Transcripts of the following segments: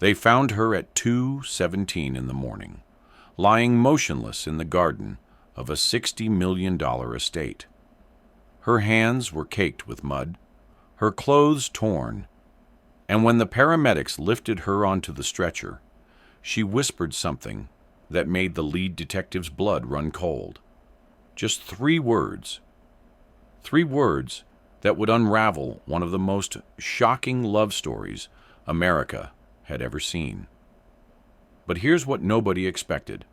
They found her at 2:17 in the morning, lying motionless in the garden of a $60 million estate. Her hands were caked with mud, her clothes torn, and when the paramedics lifted her onto the stretcher, she whispered something that made the lead detective's blood run cold. Just 3 words. 3 words that would unravel one of the most shocking love stories America had ever seen. But here's what nobody expected.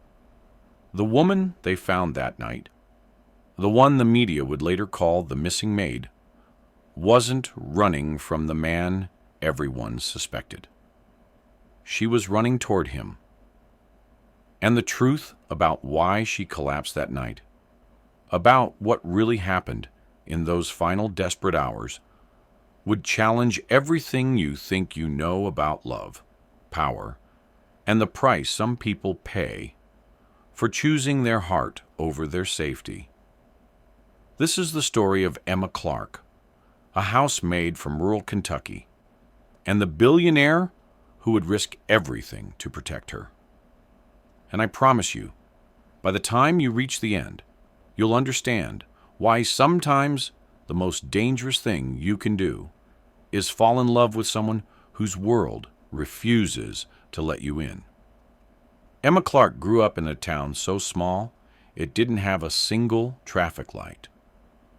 The woman they found that night, the one the media would later call the missing maid, wasn't running from the man everyone suspected. She was running toward him. And the truth about why she collapsed that night, about what really happened in those final desperate hours, would challenge everything you think you know about love, power, and the price some people pay for choosing their heart over their safety. This is the story of Emma Clark, a housemaid from rural Kentucky, and the billionaire who would risk everything to protect her. And I promise you, by the time you reach the end, you'll understand why sometimes the most dangerous thing you can do is fall in love with someone whose world refuses to let you in. Emma Clark grew up in a town so small it didn't have a single traffic light.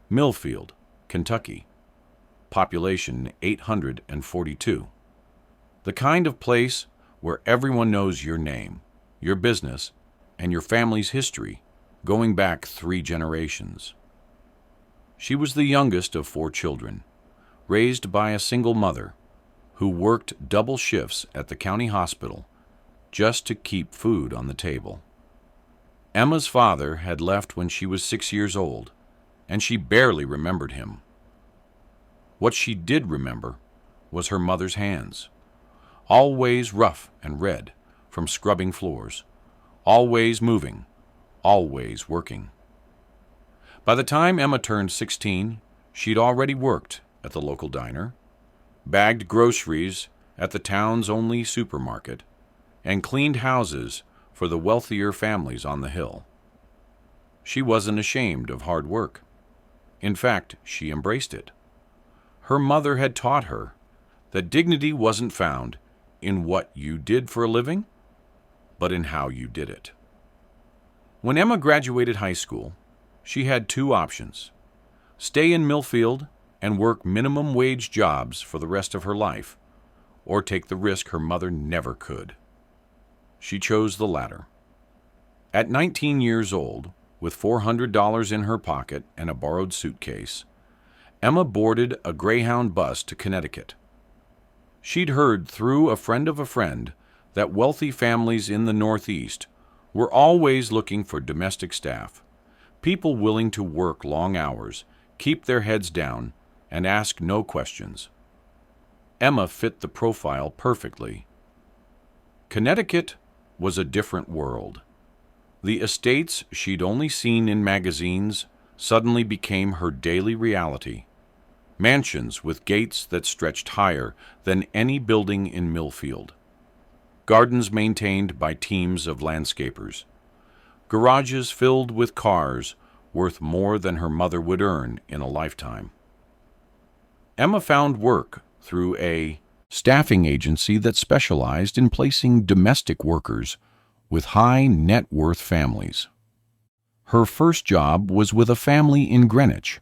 Millfield, Kentucky. Population 842. The kind of place where everyone knows your name, your business, and your family's history going back 3 generations. She was the youngest of 4 children, raised by a single mother who worked double shifts at the county hospital just to keep food on the table. Emma's father had left when she was 6 years old, and she barely remembered him. What she did remember was her mother's hands, always rough and red from scrubbing floors, always moving, always working. By the time Emma turned 16, she'd already worked at the local diner, bagged groceries at the town's only supermarket, and cleaned houses for the wealthier families on the hill. She wasn't ashamed of hard work. In fact, she embraced it. Her mother had taught her that dignity wasn't found in what you did for a living, but in how you did it. When Emma graduated high school, she had 2 options: stay in Millfield and work minimum wage jobs for the rest of her life, or take the risk her mother never could. She chose the latter. At 19 years old, with $400 in her pocket and a borrowed suitcase, Emma boarded a Greyhound bus to Connecticut. She'd heard through a friend of a friend that wealthy families in the Northeast were always looking for domestic staff, people willing to work long hours, keep their heads down, and ask no questions. Emma fit the profile perfectly. Connecticut was a different world. The estates she'd only seen in magazines suddenly became her daily reality. Mansions with gates that stretched higher than any building in Millfield. Gardens maintained by teams of landscapers. Garages filled with cars worth more than her mother would earn in a lifetime. Emma found work through a staffing agency that specialized in placing domestic workers with high net worth families. Her first job was with a family in Greenwich,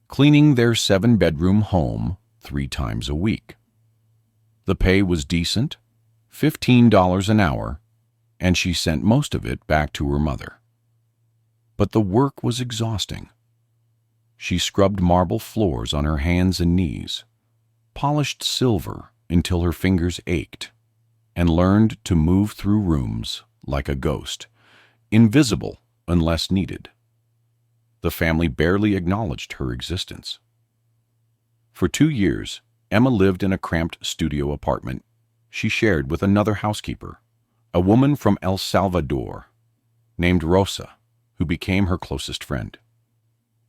cleaning their 7-bedroom home 3 times a week. The pay was decent, $15 an hour, and she sent most of it back to her mother. But the work was exhausting. She scrubbed marble floors on her hands and knees, polished silver until her fingers ached, and learned to move through rooms like a ghost, invisible unless needed. The family barely acknowledged her existence. For 2 years, Emma lived in a cramped studio apartment she shared with another housekeeper, a woman from El Salvador named Rosa, who became her closest friend.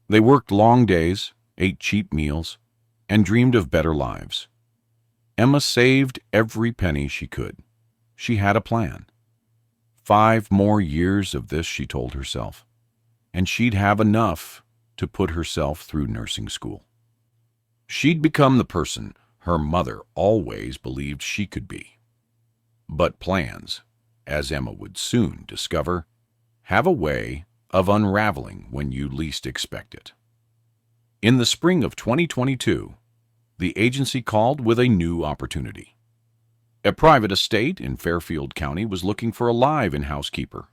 They worked long days, ate cheap meals, and dreamed of better lives. Emma saved every penny she could, she had a plan. 5 more years of this, she told herself, and she'd have enough to put herself through nursing school. She'd become the person her mother always believed she could be. But plans, as Emma would soon discover, have a way of unraveling when you least expect it. In the spring of 2022, the agency called with a new opportunity. A private estate in Fairfield County was looking for a live-in housekeeper.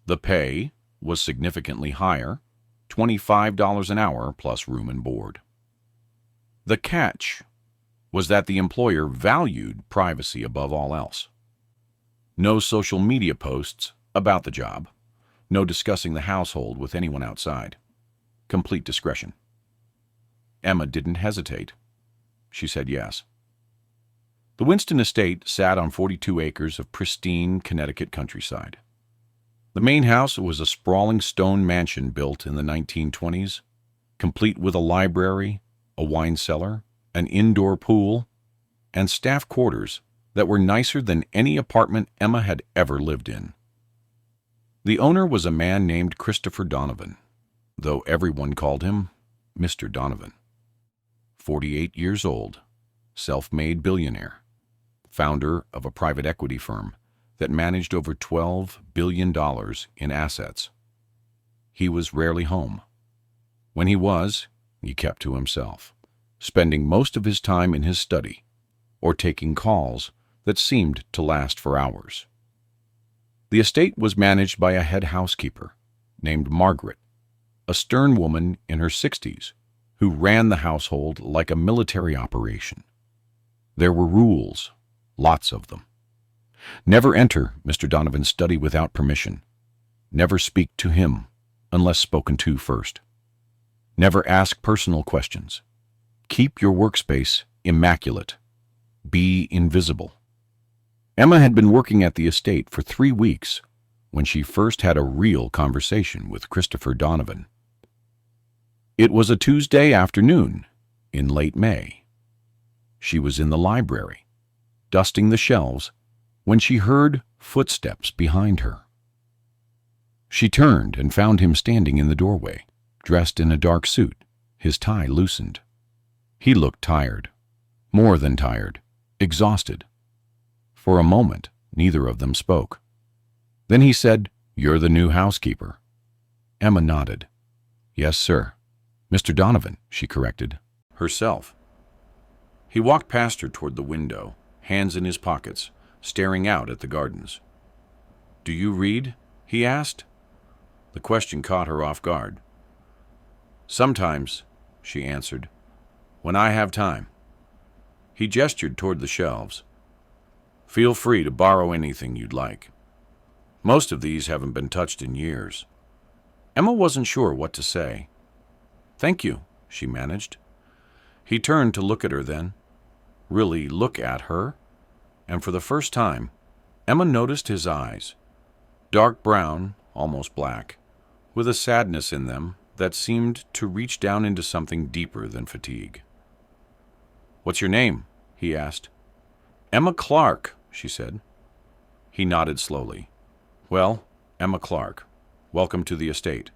The pay was significantly higher, $25 an hour plus room and board. The catch was that the employer valued privacy above all else. No social media posts about the job, no discussing the household with anyone outside. Complete discretion. Emma didn't hesitate. She said yes. The Winston estate sat on 42 acres of pristine Connecticut countryside. The main house was a sprawling stone mansion built in the 1920s, complete with a library, a wine cellar, an indoor pool, and staff quarters that were nicer than any apartment Emma had ever lived in. The owner was a man named Christopher Donovan, though everyone called him Mr. Donovan. 48 years old, self-made billionaire, founder of a private equity firm that managed over $12 billion in assets. He was rarely home. When he was, he kept to himself, spending most of his time in his study or taking calls that seemed to last for hours. The estate was managed by a head housekeeper named Margaret, a stern woman in her 60s who ran the household like a military operation. There were rules, lots of them. Never enter Mr. Donovan's study without permission. Never speak to him unless spoken to first. Never ask personal questions. Keep your workspace immaculate. Be invisible. Emma had been working at the estate for 3 weeks when she first had a real conversation with Christopher Donovan. It was a Tuesday afternoon in late May. She was in the library, dusting the shelves, when she heard footsteps behind her. She turned and found him standing in the doorway, dressed in a dark suit, his tie loosened. He looked tired, more than tired, exhausted. For a moment, neither of them spoke. Then he said, "You're the new housekeeper." Emma nodded. "Yes, sir." "Mr. Donovan," she corrected herself. He walked past her toward the window, hands in his pockets, staring out at the gardens. "Do you read?" he asked. The question caught her off guard. "Sometimes," she answered, "when I have time." He gestured toward the shelves. "Feel free to borrow anything you'd like. Most of these haven't been touched in years." Emma wasn't sure what to say. "Thank you," she managed. He turned to look at her then, really look at her, and for the first time, Emma noticed his eyes, dark brown, almost black, with a sadness in them that seemed to reach down into something deeper than fatigue. "What's your name?" he asked. "Emma Clark," she said. He nodded slowly. "Well, Emma Clark, welcome to the estate."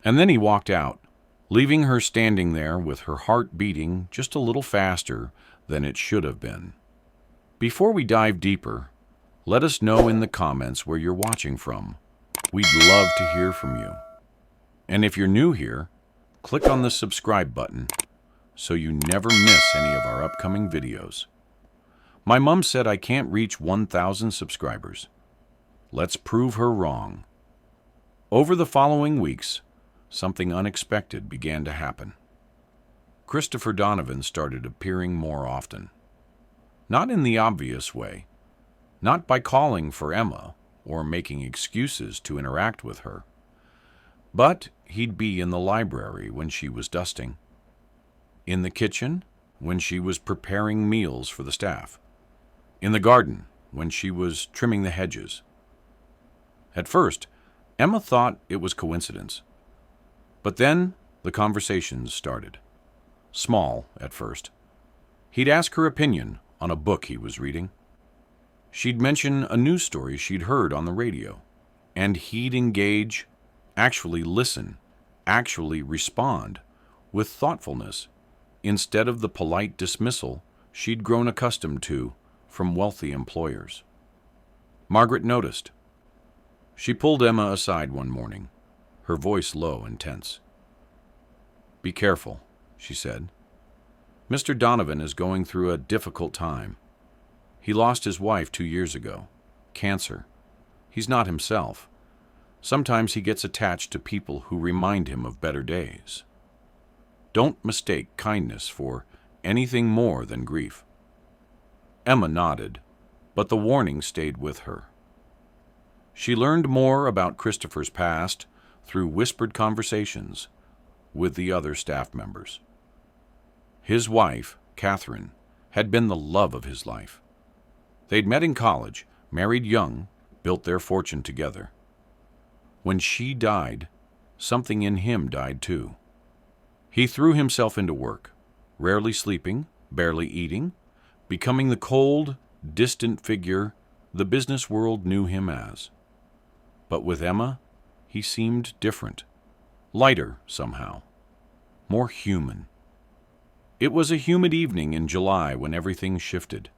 And then he walked out, leaving her standing there with her heart beating just a little faster than it should have been. Before we dive deeper, let us know in the comments where you're watching from. We'd love to hear from you. And if you're new here, click on the subscribe button so you never miss any of our upcoming videos. My mom said I can't reach 1,000 subscribers. Let's prove her wrong. Over the following weeks, something unexpected began to happen. Christopher Donovan started appearing more often. Not in the obvious way, not by calling for Emma or making excuses to interact with her, but he'd be in the library when she was dusting, in the kitchen when she was preparing meals for the staff, in the garden when she was trimming the hedges. At first, Emma thought it was coincidence. But then the conversations started. Small at first. He'd ask her opinion on a book he was reading. She'd mention a news story she'd heard on the radio, and he'd engage, actually listen, actually respond with thoughtfulness instead of the polite dismissal she'd grown accustomed to from wealthy employers. Margaret noticed. She pulled Emma aside one morning, her voice low and tense. "Be careful," she said. "Mr. Donovan is going through a difficult time. He lost his wife 2 years ago. Cancer. He's not himself. Sometimes he gets attached to people who remind him of better days. Don't mistake kindness for anything more than grief." Emma nodded, but the warning stayed with her. She learned more about Christopher's past through whispered conversations with the other staff members. His wife, Catherine, had been the love of his life. They'd met in college, married young, built their fortune together. When she died, something in him died too. He threw himself into work, rarely sleeping, barely eating, becoming the cold, distant figure the business world knew him as. But with Emma, he seemed different, lighter somehow, more human. It was a humid evening in July when everything shifted.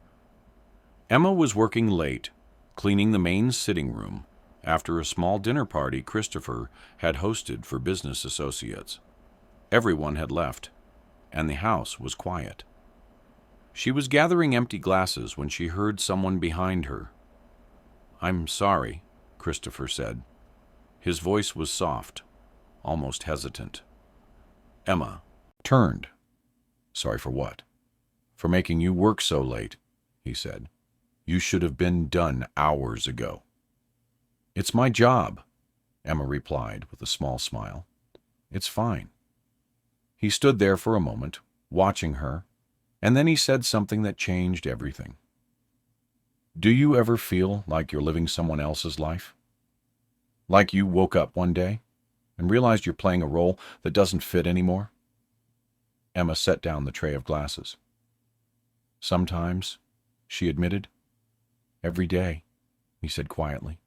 Emma was working late, cleaning the main sitting room after a small dinner party Christopher had hosted for business associates. Everyone had left, and the house was quiet. She was gathering empty glasses when she heard someone behind her. "I'm sorry," Christopher said. His voice was soft, almost hesitant. Emma turned. "Sorry for what?" "For making you work so late," he said. "You should have been done hours ago." "It's my job," Emma replied with a small smile. "It's fine." He stood there for a moment, watching her, and then he said something that changed everything. "Do you ever feel like you're living someone else's life? Like you woke up one day and realized you're playing a role that doesn't fit anymore?" Emma set down the tray of glasses. "Sometimes," she admitted. "Every day," he said quietly.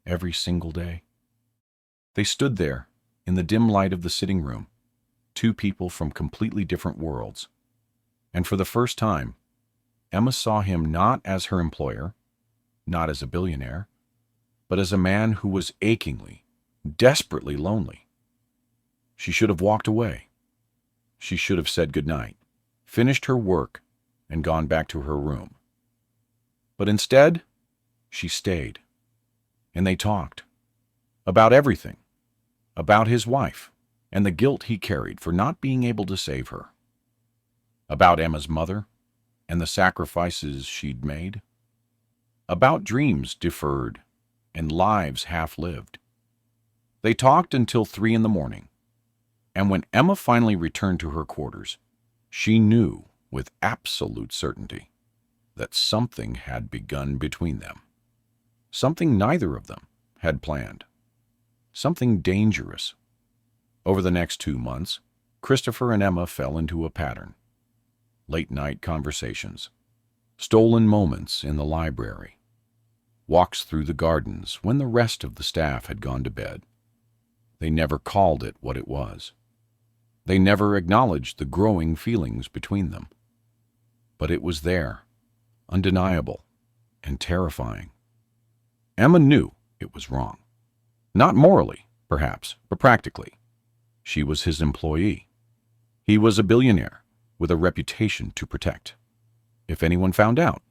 "Every single day." They stood there, in the dim light of the sitting room, two people from completely different worlds. And for the first time, Emma saw him not as her employer, not as a billionaire, but as a man who was achingly, desperately lonely. She should have walked away. She should have said goodnight, finished her work, and gone back to her room. But instead, she stayed, and they talked about everything, about his wife and the guilt he carried for not being able to save her, about Emma's mother and the sacrifices she'd made, about dreams deferred and lives half-lived. They talked until 3 a.m, and when Emma finally returned to her quarters, she knew with absolute certainty that something had begun between them. Something neither of them had planned. Something dangerous. Over the next 2 months, Christopher and Emma fell into a pattern. Late-night conversations, stolen moments in the library, walks through the gardens when the rest of the staff had gone to bed. They never called it what it was. They never acknowledged the growing feelings between them. But it was there, undeniable and terrifying. Emma knew it was wrong. Not morally, perhaps, but practically. She was his employee. He was a billionaire with a reputation to protect. If anyone found out,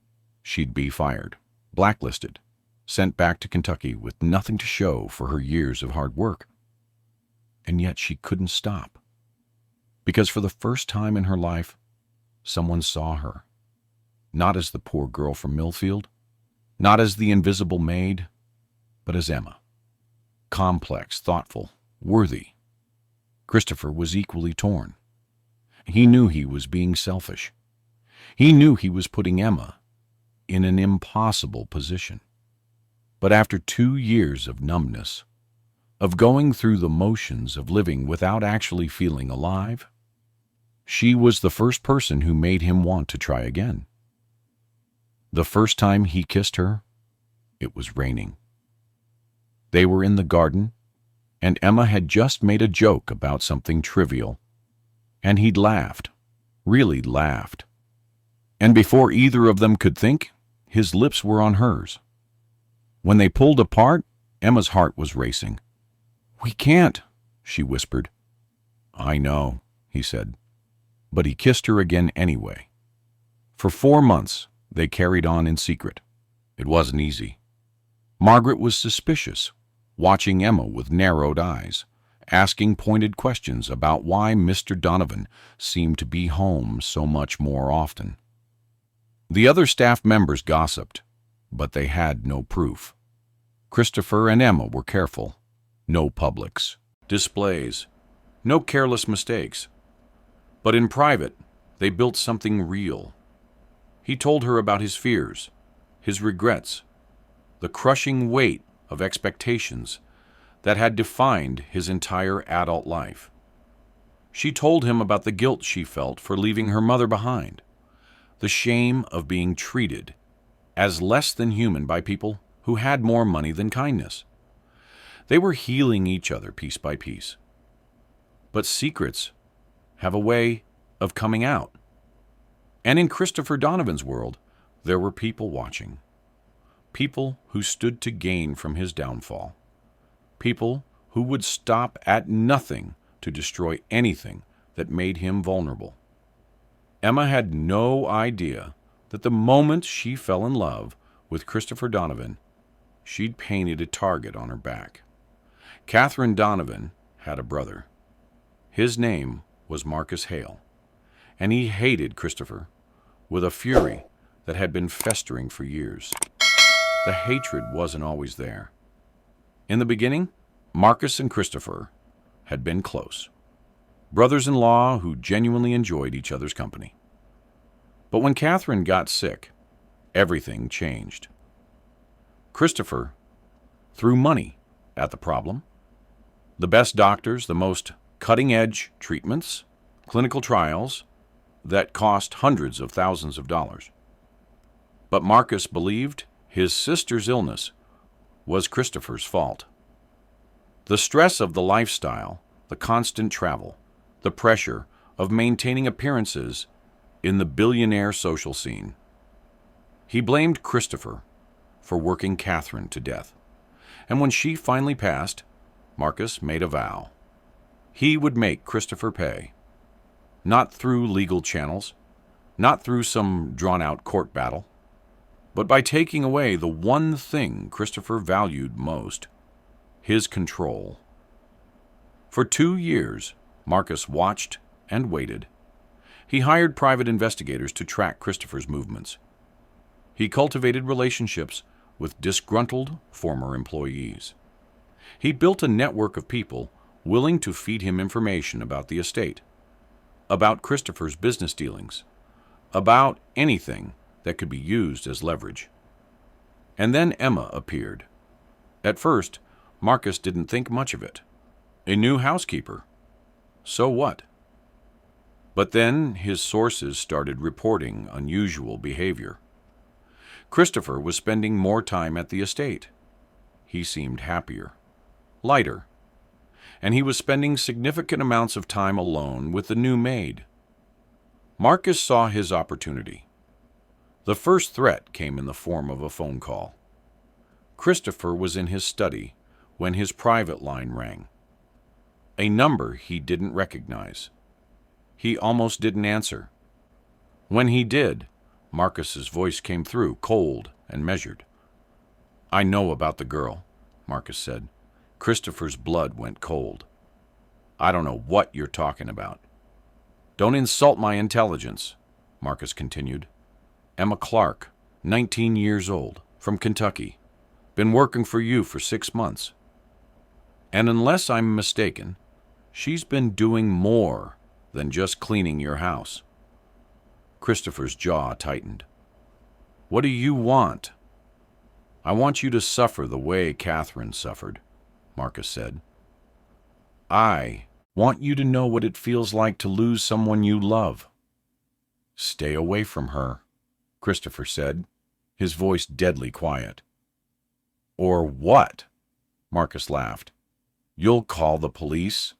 she'd be fired, blacklisted, sent back to Kentucky with nothing to show for her years of hard work. And yet she couldn't stop. Because for the first time in her life, someone saw her. Not as the poor girl from Millfield, not as the invisible maid, but as Emma. Complex, thoughtful, worthy. Christopher was equally torn. He knew he was being selfish. He knew he was putting Emma in an impossible position. But after 2 years of numbness, of going through the motions of living without actually feeling alive, she was the first person who made him want to try again. The first time he kissed her, it was raining. They were in the garden, and Emma had just made a joke about something trivial, and he'd laughed, really laughed. And before either of them could think, his lips were on hers. When they pulled apart, Emma's heart was racing. "We can't," she whispered. "I know," he said. But he kissed her again anyway. For 4 months, they carried on in secret. It wasn't easy. Margaret was suspicious, watching Emma with narrowed eyes, asking pointed questions about why Mr. Donovan seemed to be home so much more often. The other staff members gossiped, but they had no proof. Christopher and Emma were careful. No publics, displays, no careless mistakes. But in private, they built something real. He told her about his fears, his regrets, the crushing weight of expectations that had defined his entire adult life. She told him about the guilt she felt for leaving her mother behind, the shame of being treated as less than human by people who had more money than kindness. They were healing each other piece by piece. But secrets have a way of coming out. And in Christopher Donovan's world, there were people watching. People who stood to gain from his downfall. People who would stop at nothing to destroy anything that made him vulnerable. Emma had no idea that the moment she fell in love with Christopher Donovan, she'd painted a target on her back. Catherine Donovan had a brother. His name was Marcus Hale, and he hated Christopher with a fury that had been festering for years. The hatred wasn't always there. In the beginning, Marcus and Christopher had been close, brothers-in-law who genuinely enjoyed each other's company. But when Catherine got sick, everything changed. Christopher threw money at the problem. The best doctors, the most cutting-edge treatments, clinical trials that cost hundreds of thousands of dollars. But Marcus believed his sister's illness was Christopher's fault. The stress of the lifestyle, the constant travel, the pressure of maintaining appearances in the billionaire social scene. He blamed Christopher for working Catherine to death. And when she finally passed, Marcus made a vow. He would make Christopher pay. Not through legal channels, not through some drawn-out court battle, but by taking away the one thing Christopher valued most, his control. For 2 years, Marcus watched and waited. He hired private investigators to track Christopher's movements. He cultivated relationships with disgruntled former employees. He built a network of people willing to feed him information about the estate, about Christopher's business dealings, about anything that could be used as leverage. And then Emma appeared. At first, Marcus didn't think much of it. A new housekeeper. So what? But then his sources started reporting unusual behavior. Christopher was spending more time at the estate. He seemed happier, lighter, and he was spending significant amounts of time alone with the new maid. Marcus saw his opportunity. The first threat came in the form of a phone call. Christopher was in his study when his private line rang. A number he didn't recognize. He almost didn't answer. When he did, Marcus's voice came through, cold and measured. "I know about the girl," Marcus said. Christopher's blood went cold. "I don't know what you're talking about." "Don't insult my intelligence," Marcus continued. "Emma Clark, 19 years old, from Kentucky. Been working for you for 6 months. And unless I'm mistaken, she's been doing more than just cleaning your house." Christopher's jaw tightened. "What do you want?" "I want you to suffer the way Catherine suffered," Marcus said. "I want you to know what it feels like to lose someone you love." "Stay away from her," Christopher said. his voice deadly quiet. "Or what?" Marcus laughed. "You'll call the police?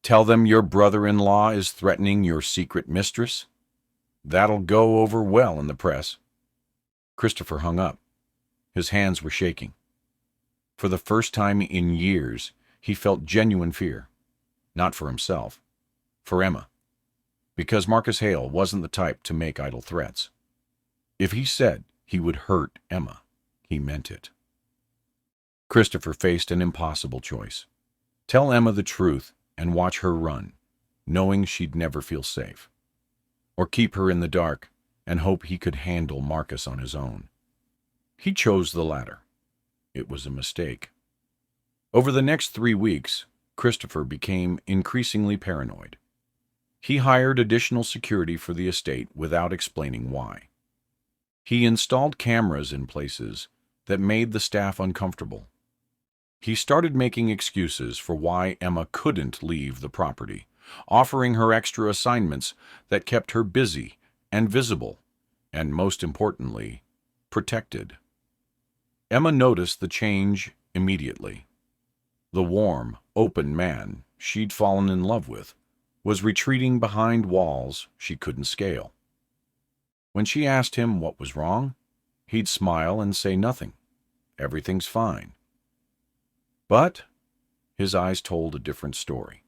Tell them your brother-in-law is threatening your secret mistress? That'll go over well in the press." Christopher hung up. His hands were shaking. For the first time in years, he felt genuine fear. Not for himself, for Emma. Because Marcus Hale wasn't the type to make idle threats. If he said he would hurt Emma, he meant it. Christopher faced an impossible choice. Tell Emma the truth and watch her run, knowing she'd never feel safe. Or keep her in the dark and hope he could handle Marcus on his own. He chose the latter. It was a mistake. Over the next 3 weeks, Christopher became increasingly paranoid. He hired additional security for the estate without explaining why. He installed cameras in places that made the staff uncomfortable. He started making excuses for why Emma couldn't leave the property, offering her extra assignments that kept her busy and visible, and most importantly, protected. Emma noticed the change immediately. The warm, open man she'd fallen in love with was retreating behind walls she couldn't scale. When she asked him what was wrong, he'd smile and say nothing. Everything's fine. But his eyes told a different story.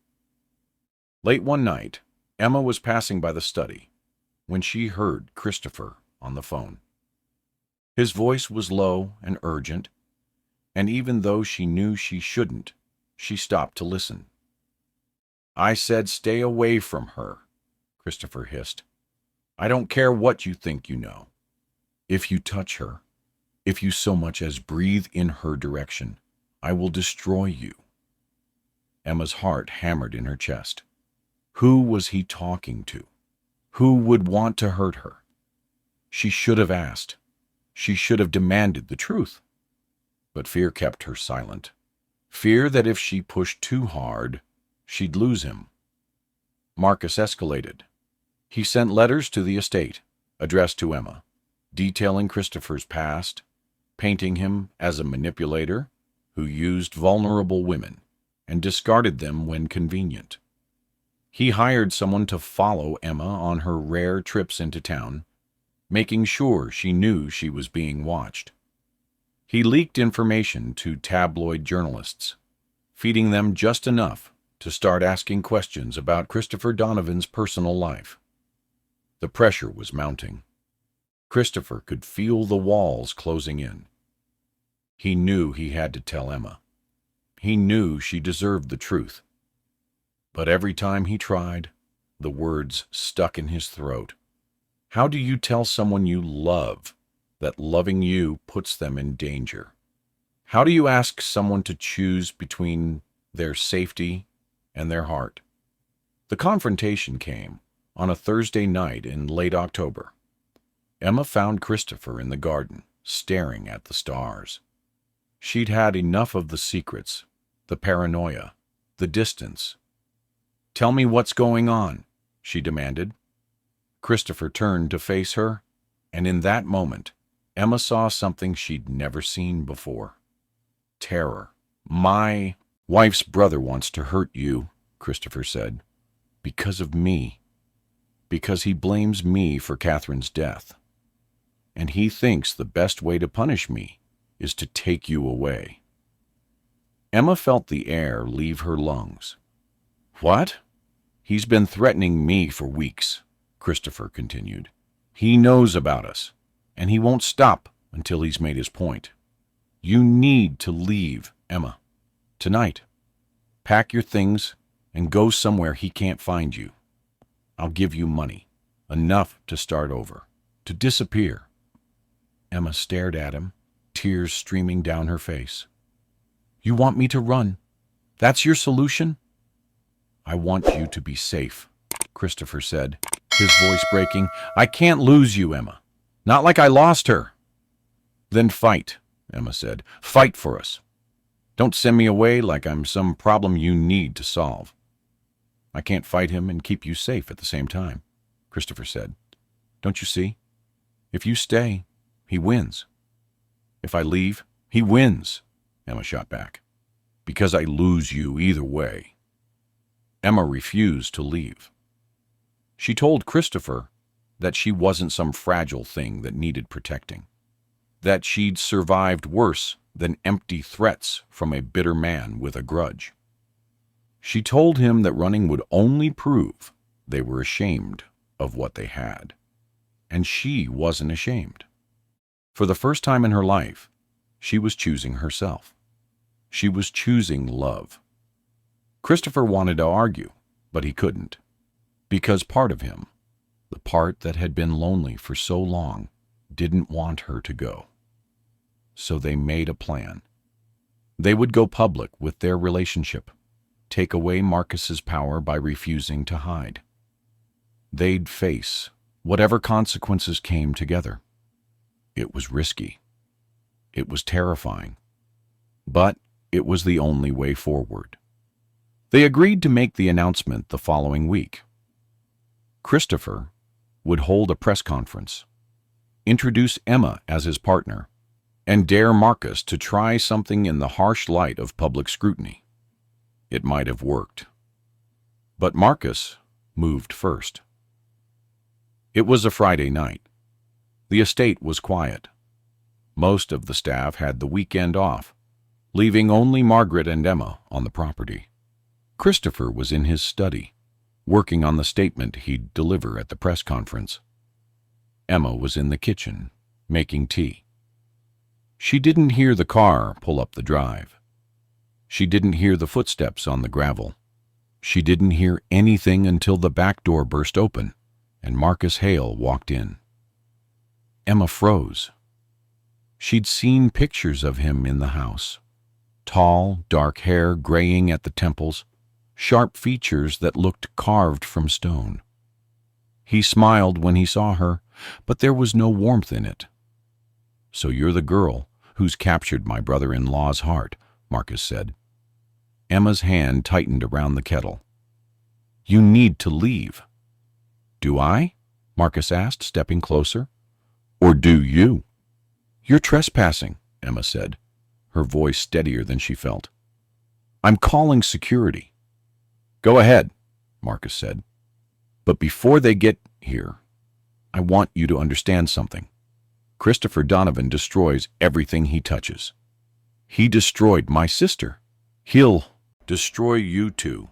Late one night, Emma was passing by the study when she heard Christopher on the phone. His voice was low and urgent, and even though she knew she shouldn't, she stopped to listen. "I said stay away from her," Christopher hissed. "I don't care what you think you know. If you touch her, if you so much as breathe in her direction, I will destroy you." Emma's heart hammered in her chest. Who was he talking to? Who would want to hurt her? She should have asked. She should have demanded the truth. But fear kept her silent. Fear that if she pushed too hard, she'd lose him. Marcus escalated. He sent letters to the estate, addressed to Emma, detailing Christopher's past, painting him as a manipulator who used vulnerable women and discarded them when convenient. He hired someone to follow Emma on her rare trips into town, making sure she knew she was being watched. He leaked information to tabloid journalists, feeding them just enough to start asking questions about Christopher Donovan's personal life. The pressure was mounting. Christopher could feel the walls closing in. He knew he had to tell Emma. He knew she deserved the truth. But every time he tried, the words stuck in his throat. How do you tell someone you love that loving you puts them in danger? How do you ask someone to choose between their safety and their heart? The confrontation came on a Thursday night in late October. Emma found Christopher in the garden, staring at the stars. She'd had enough of the secrets, the paranoia, the distance. "Tell me what's going on," she demanded. Christopher turned to face her, and in that moment, Emma saw something she'd never seen before. Terror. "My wife's brother wants to hurt you," Christopher said. "Because of me. Because he blames me for Catherine's death. And he thinks the best way to punish me is to take you away." Emma felt the air leave her lungs. "What?" "He's been threatening me for weeks," Christopher continued. "He knows about us, and he won't stop until he's made his point. You need to leave, Emma. Tonight. Pack your things and go somewhere he can't find you. I'll give you money, enough to start over, to disappear." Emma stared at him, tears streaming down her face. "You want me to run? That's your solution?" "I want you to be safe," Christopher said, his voice breaking. "I can't lose you, Emma. Not like I lost her." "Then fight," Emma said. "Fight for us. Don't send me away like I'm some problem you need to solve." "I can't fight him and keep you safe at the same time," Christopher said. "Don't you see? If you stay, he wins. If I leave, he wins, Emma shot back. Because I lose you either way. Emma refused to leave. She told Christopher that she wasn't some fragile thing that needed protecting, that she'd survived worse than empty threats from a bitter man with a grudge. She told him that running would only prove they were ashamed of what they had, and she wasn't ashamed. For the first time in her life, she was choosing herself. She was choosing love. Christopher wanted to argue, but he couldn't, because part of him, the part that had been lonely for so long, didn't want her to go. So they made a plan. They would go public with their relationship, take away Marcus's power by refusing to hide. They'd face whatever consequences came together. It was risky. It was terrifying. But it was the only way forward. They agreed to make the announcement the following week. Christopher would hold a press conference, introduce Emma as his partner, and dare Marcus to try something in the harsh light of public scrutiny. It might have worked. But Marcus moved first. It was a Friday night. The estate was quiet. Most of the staff had the weekend off, leaving only Margaret and Emma on the property. Christopher was in his study, working on the statement he'd deliver at the press conference. Emma was in the kitchen, making tea. She didn't hear the car pull up the drive. She didn't hear the footsteps on the gravel. She didn't hear anything until the back door burst open and Marcus Hale walked in. Emma froze. She'd seen pictures of him in the house. Tall, dark hair graying at the temples, sharp features that looked carved from stone. He smiled when he saw her, but there was no warmth in it. "So you're the girl who's captured my brother-in-law's heart," Marcus said. Emma's hand tightened around the kettle. "You need to leave." "Do I?" Marcus asked, stepping closer. "Or do you?" "You're trespassing," Emma said, her voice steadier than she felt. "I'm calling security." "Go ahead," Marcus said. "But before they get here, I want you to understand something. Christopher Donovan destroys everything he touches. He destroyed my sister. He'll destroy you too."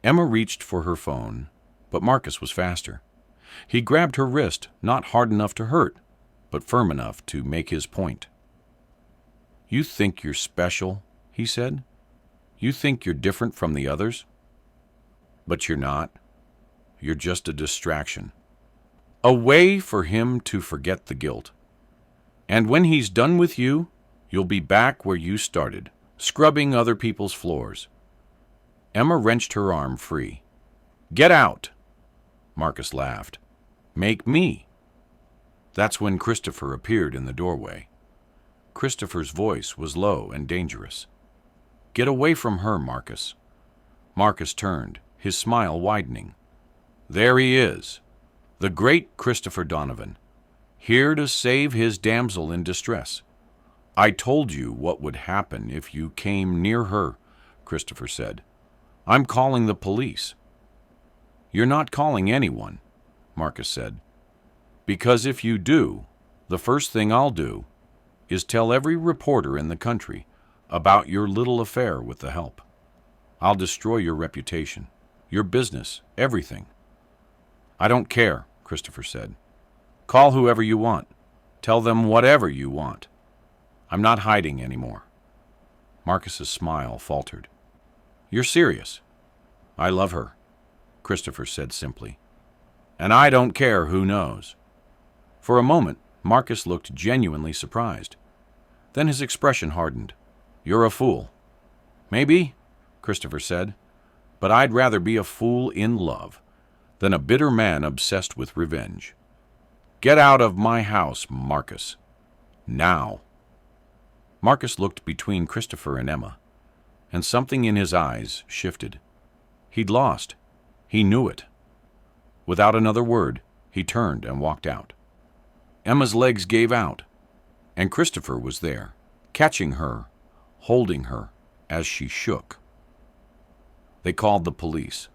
Emma reached for her phone, but Marcus was faster. He grabbed her wrist, not hard enough to hurt, but firm enough to make his point. "You think you're special," he said. "You think you're different from the others. But you're not. You're just a distraction. A way for him to forget the guilt. And when he's done with you, you'll be back where you started, scrubbing other people's floors." Emma wrenched her arm free. "Get out!" Marcus laughed. "Make me." That's when Christopher appeared in the doorway. Christopher's voice was low and dangerous. "Get away from her, Marcus." Marcus turned, his smile widening. There he is, the great Christopher Donovan, here to save his damsel in distress. "I told you what would happen if you came near her," Christopher said. "I'm calling the police." "You're not calling anyone," Marcus said. "Because if you do, the first thing I'll do is tell every reporter in the country about your little affair with the help. I'll destroy your reputation, your business, everything." "I don't care," Christopher said. "Call whoever you want. Tell them whatever you want. I'm not hiding anymore." Marcus's smile faltered. "You're serious?" "I love her," Christopher said simply. "And I don't care who knows." For a moment, Marcus looked genuinely surprised. Then his expression hardened. "You're a fool." "Maybe," Christopher said, "but I'd rather be a fool in love than a bitter man obsessed with revenge. Get out of my house, Marcus. Now." Marcus looked between Christopher and Emma, and something in his eyes shifted. He'd lost. He knew it. Without another word, he turned and walked out. Emma's legs gave out, and Christopher was there, catching her, holding her as she shook. They called the police.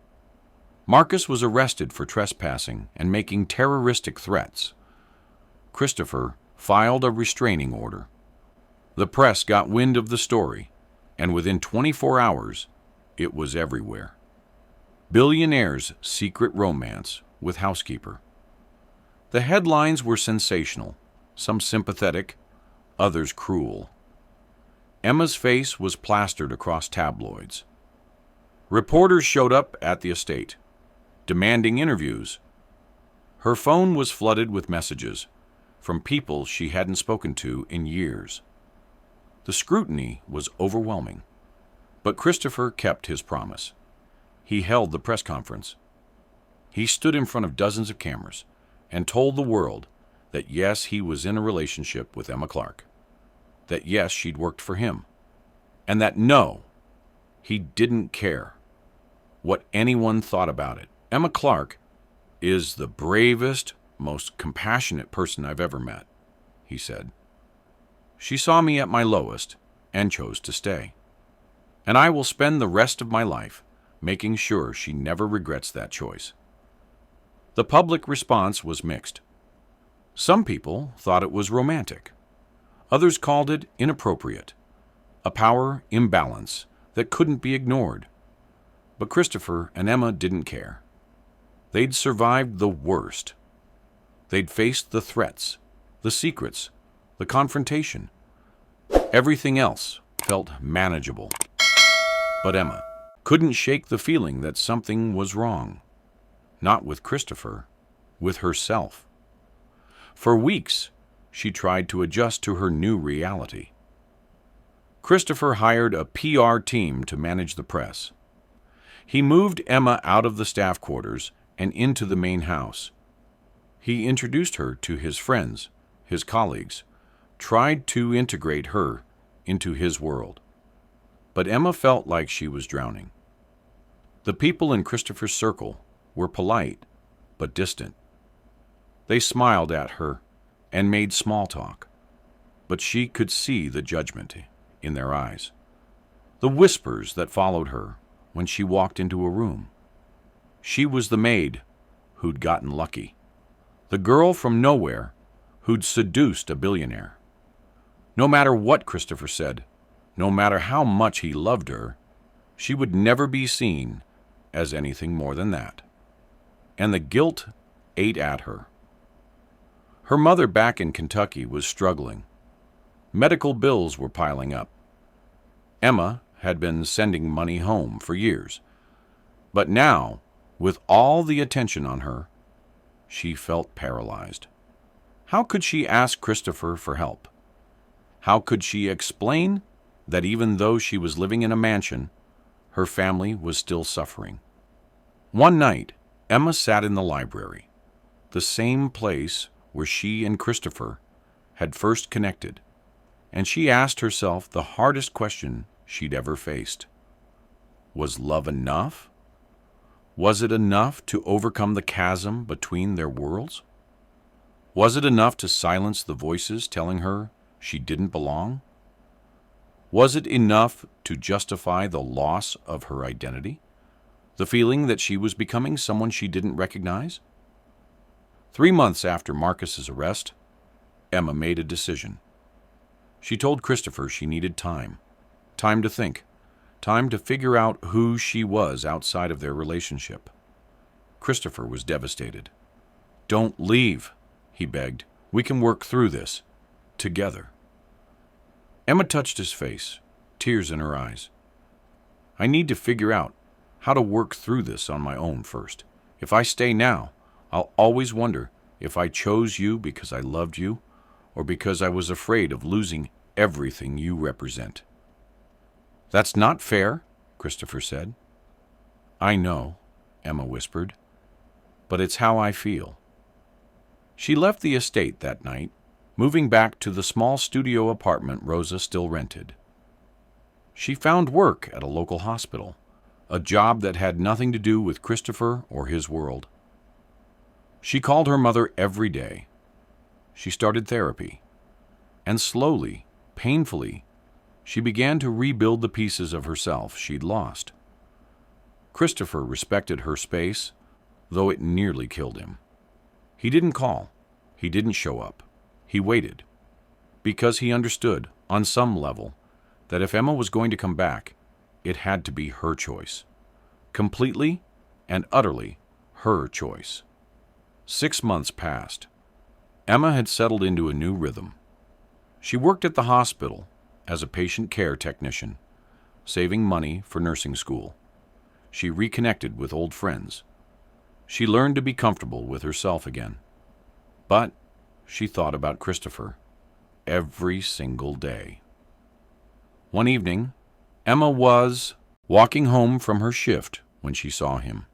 Marcus was arrested for trespassing and making terroristic threats. Christopher filed a restraining order. The press got wind of the story, and within 24 hours, it was everywhere. Billionaire's secret romance with housekeeper. The headlines were sensational, some sympathetic, others cruel. Emma's face was plastered across tabloids. Reporters showed up at the estate, demanding interviews. Her phone was flooded with messages from people she hadn't spoken to in years. The scrutiny was overwhelming, but Christopher kept his promise. He held the press conference. He stood in front of dozens of cameras and told the world that yes, he was in a relationship with Emma Clark, that yes, she'd worked for him, and that no, he didn't care what anyone thought about it. Emma Clark is the bravest, most compassionate person I've ever met, he said. She saw me at my lowest and chose to stay. And I will spend the rest of my life making sure she never regrets that choice. The public response was mixed. Some people thought it was romantic. Others called it inappropriate, a power imbalance that couldn't be ignored. But Christopher and Emma didn't care. They'd survived the worst. They'd faced the threats, the secrets, the confrontation. Everything else felt manageable. But Emma couldn't shake the feeling that something was wrong. Not with Christopher, with herself. For weeks, she tried to adjust to her new reality. Christopher hired a PR team to manage the press. He moved Emma out of the staff quarters and into the main house. He introduced her to his friends, his colleagues, tried to integrate her into his world. But Emma felt like she was drowning. The people in Christopher's circle were polite but distant. They smiled at her and made small talk, but she could see the judgment in their eyes, the whispers that followed her when she walked into a room. She was the maid who'd gotten lucky, the girl from nowhere who'd seduced a billionaire. No matter what Christopher said, no matter how much he loved her, she would never be seen as anything more than that. And the guilt ate at her. Her mother back in Kentucky was struggling. Medical bills were piling up. Emma had been sending money home for years. But now, with all the attention on her, she felt paralyzed. How could she ask Christopher for help? How could she explain that even though she was living in a mansion, her family was still suffering? One night, Emma sat in the library, the same place where she and Christopher had first connected, and she asked herself the hardest question she'd ever faced. Was love enough? Was it enough to overcome the chasm between their worlds? Was it enough to silence the voices telling her she didn't belong? Was it enough to justify the loss of her identity? The feeling that she was becoming someone she didn't recognize? 3 months after Marcus's arrest, Emma made a decision. She told Christopher she needed time to think, time to figure out who she was outside of their relationship. Christopher was devastated. "Don't leave," he begged. "We can work through this, together." Emma touched his face, tears in her eyes. "I need to figure out how to work through this on my own first. If I stay now, I'll always wonder if I chose you because I loved you or because I was afraid of losing everything you represent." "That's not fair," Christopher said. "I know," Emma whispered, "but it's how I feel." She left the estate that night, moving back to the small studio apartment Rosa still rented. She found work at a local hospital, a job that had nothing to do with Christopher or his world. She called her mother every day. she started therapy. And slowly, painfully, she began to rebuild the pieces of herself she'd lost. Christopher respected her space, though it nearly killed him. He didn't call. He didn't show up. He waited. Because he understood, on some level, that if Emma was going to come back, it had to be her choice. Completely and utterly her choice. 6 months passed. Emma had settled into a new rhythm. She worked at the hospital as a patient care technician, saving money for nursing school. She reconnected with old friends. She learned to be comfortable with herself again. But she thought about Christopher every single day. One evening, Emma was walking home from her shift when she saw him.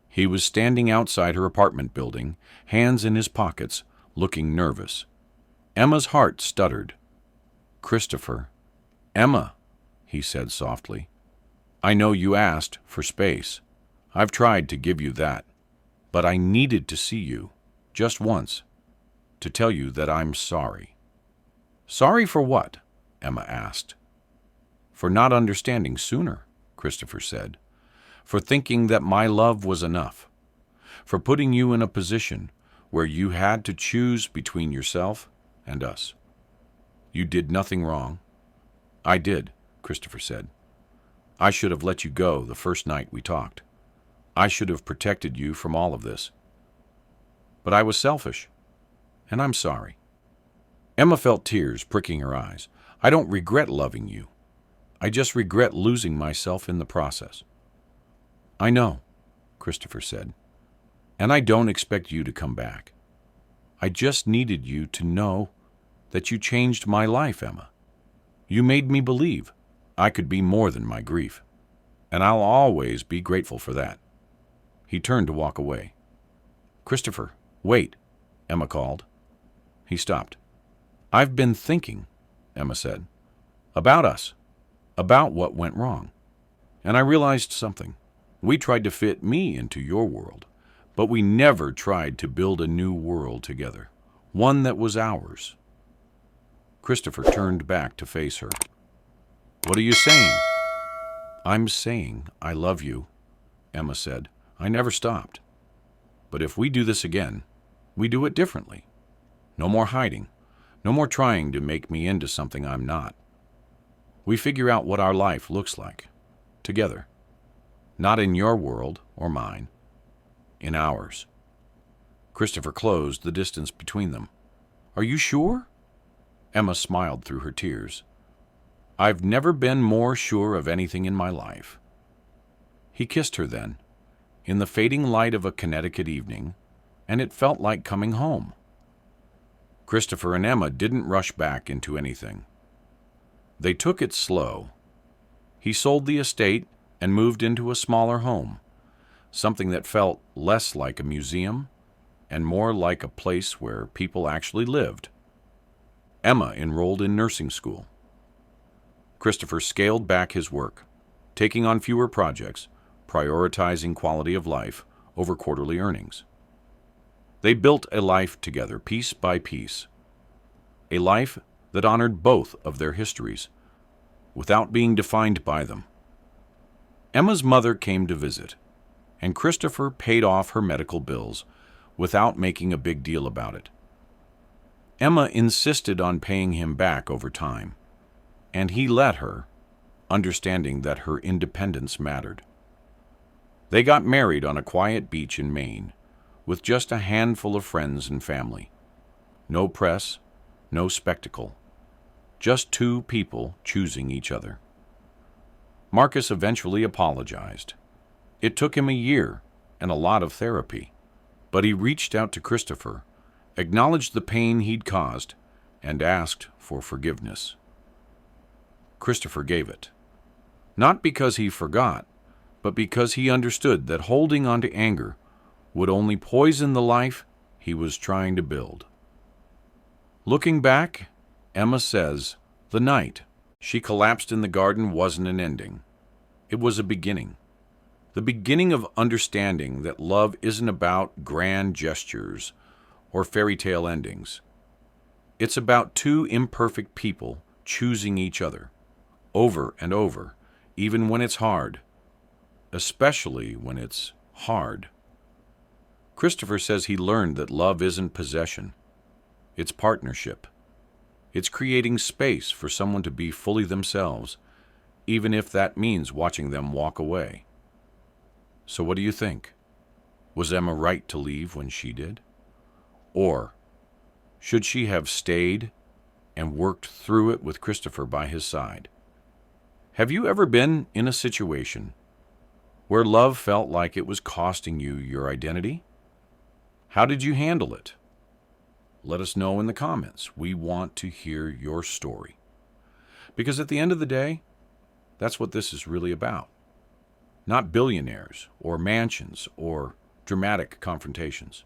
He was standing outside her apartment building, hands in his pockets, looking nervous. Emma's heart stuttered. "Christopher." "Emma," he said softly, "I know you asked for space. I've tried to give you that. But I needed to see you, just once, to tell you that I'm sorry." "Sorry for what?" Emma asked. "For not understanding sooner," Christopher said. "For thinking that my love was enough. For putting you in a position where you had to choose between yourself and us. You did nothing wrong." "I did," Christopher said. "I should have let you go the first night we talked. I should have protected you from all of this. But I was selfish, and I'm sorry." Emma felt tears pricking her eyes. "I don't regret loving you. I just regret losing myself in the process." "I know," Christopher said, "and I don't expect you to come back. I just needed you to know that you changed my life, Emma. You made me believe I could be more than my grief, and I'll always be grateful for that." He turned to walk away. "Christopher, wait," Emma called. He stopped. "I've been thinking," Emma said, "about us, about what went wrong. And I realized something. We tried to fit me into your world, but we never tried to build a new world together, one that was ours." Christopher turned back to face her. "What are you saying?" "I'm saying I love you," Emma said. "I never stopped. But if we do this again, we do it differently. No more hiding. No more trying to make me into something I'm not. We figure out what our life looks like, together. Not in your world or mine, in ours." Christopher closed the distance between them. "Are you sure?" Emma smiled through her tears. "I've never been more sure of anything in my life." He kissed her then, in the fading light of a Connecticut evening, and it felt like coming home. Christopher and Emma didn't rush back into anything. They took it slow. He sold the estate and moved into a smaller home, something that felt less like a museum and more like a place where people actually lived. Emma enrolled in nursing school. Christopher scaled back his work, taking on fewer projects, prioritizing quality of life over quarterly earnings. They built a life together, piece by piece, a life that honored both of their histories, without being defined by them. Emma's mother came to visit, and Christopher paid off her medical bills without making a big deal about it. Emma insisted on paying him back over time, and he let her, understanding that her independence mattered. They got married on a quiet beach in Maine, with just a handful of friends and family. No press, no spectacle, just two people choosing each other. Marcus eventually apologized. It took him a year and a lot of therapy, but he reached out to Christopher, acknowledged the pain he'd caused, and asked for forgiveness. Christopher gave it, not because he forgot, but because he understood that holding on to anger would only poison the life he was trying to build. Looking back, Emma says, the night she collapsed in the garden wasn't an ending. It was a beginning. The beginning of understanding that love isn't about grand gestures or fairy tale endings. It's about two imperfect people choosing each other over and over, even when it's hard, especially when it's hard. Christopher says he learned that love isn't possession, it's partnership. It's creating space for someone to be fully themselves, even if that means watching them walk away. So what do you think? Was Emma right to leave when she did? Or should she have stayed and worked through it with Christopher by his side? Have you ever been in a situation where love felt like it was costing you your identity? How did you handle it? Let us know in the comments. We want to hear your story. Because at the end of the day, that's what this is really about. Not billionaires or mansions or dramatic confrontations.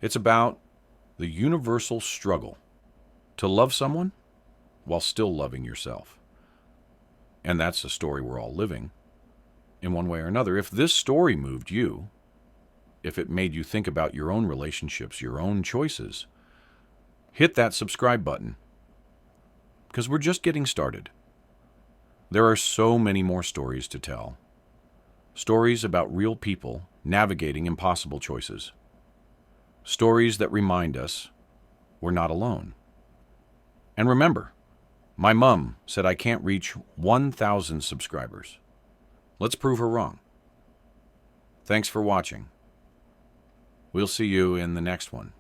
It's about the universal struggle to love someone while still loving yourself. And that's a story we're all living in one way or another. If this story moved you, if it made you think about your own relationships, your own choices, hit that subscribe button, because we're just getting started. There are so many more stories to tell. Stories about real people navigating impossible choices. Stories that remind us we're not alone. And remember, my mom said I can't reach 1,000 subscribers. Let's prove her wrong. Thanks for watching. We'll see you in the next one.